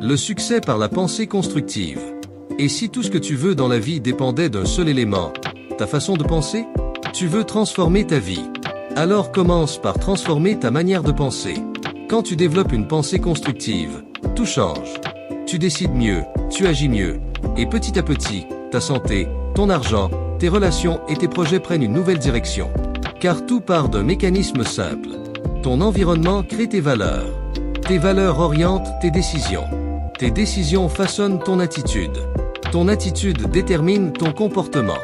Le succès par la pensée constructive. Et si tout ce que tu veux dans la vie dépendait d'un seul élément, ta façon de penser? Tu veux transformer ta vie. Alors commence par transformer ta manière de penser. Quand tu développes une pensée constructive, tout change. Tu décides mieux, tu agis mieux. Et petit à petit, ta santé, ton argent, tes relations et tes projets prennent une nouvelle direction. Car tout part d'un mécanisme simple. Ton environnement crée tes valeurs. Tes valeurs orientent tes décisions. Tes décisions façonnent ton attitude. Ton attitude détermine ton comportement.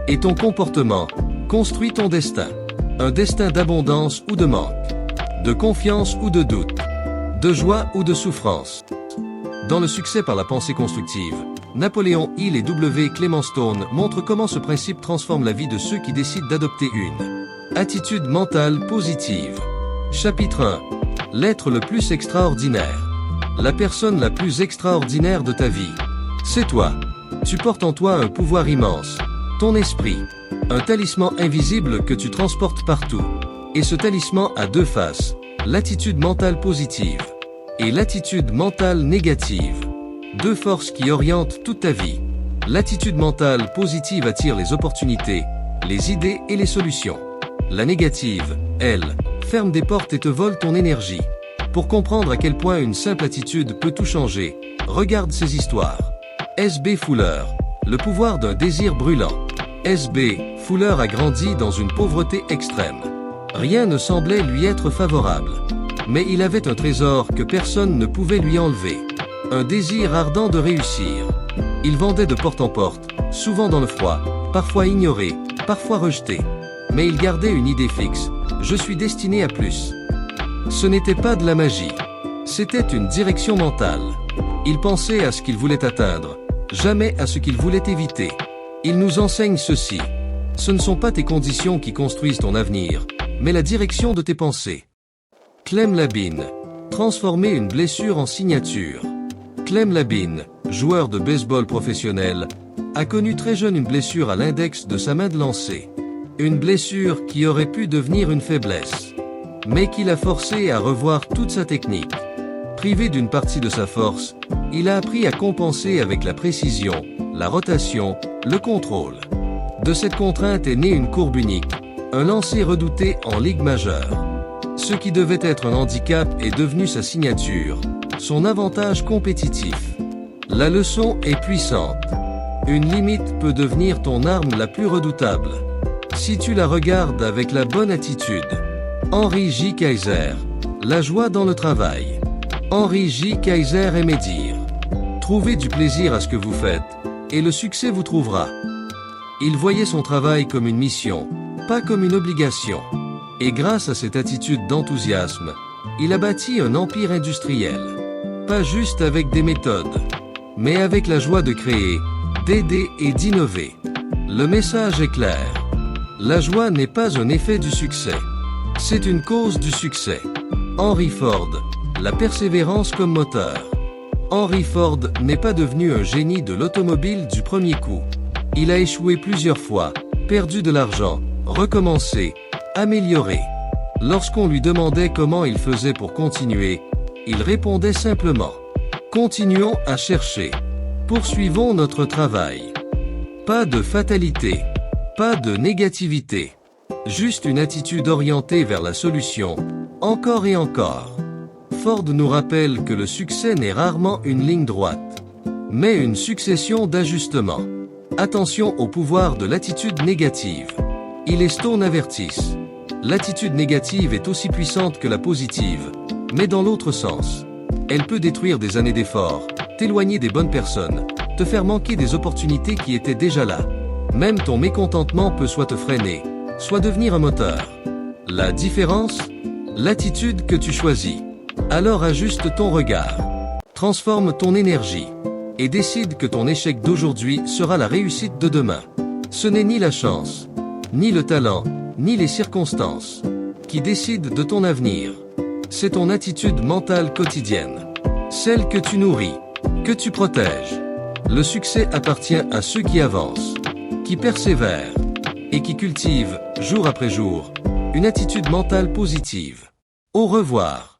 Et ton comportement construit ton destin. Un destin d'abondance ou de manque. De confiance ou de doute. De joie ou de souffrance. Dans le succès par la pensée constructive, Napoléon Hill et W. Clement Stone montrent comment ce principe transforme la vie de ceux qui décident d'adopter une attitude mentale positive. Chapitre 1. L'être le plus extraordinaire. La personne la plus extraordinaire de ta vie. C'est toi. Tu portes en toi un pouvoir immense. Ton esprit. Un talisman invisible que tu transportes partout. Et ce talisman a deux faces. L'attitude mentale positive. Et l'attitude mentale négative. Deux forces qui orientent toute ta vie. L'attitude mentale positive attire les opportunités, les idées et les solutions. La négative, elle, ferme des portes et te vole ton énergie. Pour comprendre à quel point une simple attitude peut tout changer, regarde ces histoires. S.B. Fuller. Le pouvoir d'un désir brûlant. S.B. Fuller a grandi dans une pauvreté extrême. Rien ne semblait lui être favorable. Mais il avait un trésor que personne ne pouvait lui enlever. Un désir ardent de réussir. Il vendait de porte en porte, souvent dans le froid, parfois ignoré, parfois rejeté. Mais il gardait une idée fixe. Je suis destiné à plus. Ce n'était pas de la magie. C'était une direction mentale. Il pensait à ce qu'il voulait atteindre, jamais à ce qu'il voulait éviter. Il nous enseigne ceci. Ce ne sont pas tes conditions qui construisent ton avenir, mais la direction de tes pensées. Clem Labine. Transformer une blessure en signature. Clem Labine, joueur de baseball professionnel, a connu très jeune une blessure à l'index de sa main de lancer. Une blessure qui aurait pu devenir une faiblesse, mais qui l'a forcé à revoir toute sa technique. Privé d'une partie de sa force, il a appris à compenser avec la précision, la rotation, le contrôle. De cette contrainte est née une courbe unique, un lancer redouté en Ligue majeure. Ce qui devait être un handicap est devenu sa signature, son avantage compétitif. La leçon est puissante. Une limite peut devenir ton arme la plus redoutable, si tu la regardes avec la bonne attitude. Henry J. Kaiser. La joie dans le travail. Henry J. Kaiser aimait dire: trouvez du plaisir à ce que vous faites, et le succès vous trouvera. Il voyait son travail comme une mission, pas comme une obligation. Et grâce à cette attitude d'enthousiasme, il a bâti un empire industriel. Pas juste avec des méthodes, mais avec la joie de créer, d'aider et d'innover. Le message est clair. La joie n'est pas un effet du succès. C'est une cause du succès. Henry Ford. La persévérance comme moteur. Henry Ford n'est pas devenu un génie de l'automobile du premier coup. Il a échoué plusieurs fois, perdu de l'argent, recommencé, amélioré. Lorsqu'on lui demandait comment il faisait pour continuer, il répondait simplement: continuons à chercher. Poursuivons notre travail. Pas de fatalité. Pas de négativité. Juste une attitude orientée vers la solution, encore et encore. Ford nous rappelle que le succès n'est rarement une ligne droite, mais une succession d'ajustements. Attention au pouvoir de l'attitude négative. Hill et Stone avertissent. L'attitude négative est aussi puissante que la positive, mais dans l'autre sens. Elle peut détruire des années d'efforts, t'éloigner des bonnes personnes, te faire manquer des opportunités qui étaient déjà là. Même ton mécontentement peut soit te freiner, soit devenir un moteur. La différence? L'attitude que tu choisis. Alors ajuste ton regard. Transforme ton énergie. Et décide que ton échec d'aujourd'hui sera la réussite de demain. Ce n'est ni la chance, ni le talent, ni les circonstances qui décident de ton avenir. C'est ton attitude mentale quotidienne. Celle que tu nourris, que tu protèges. Le succès appartient à ceux qui avancent, qui persévèrent et qui cultivent, jour après jour, une attitude mentale positive. Au revoir.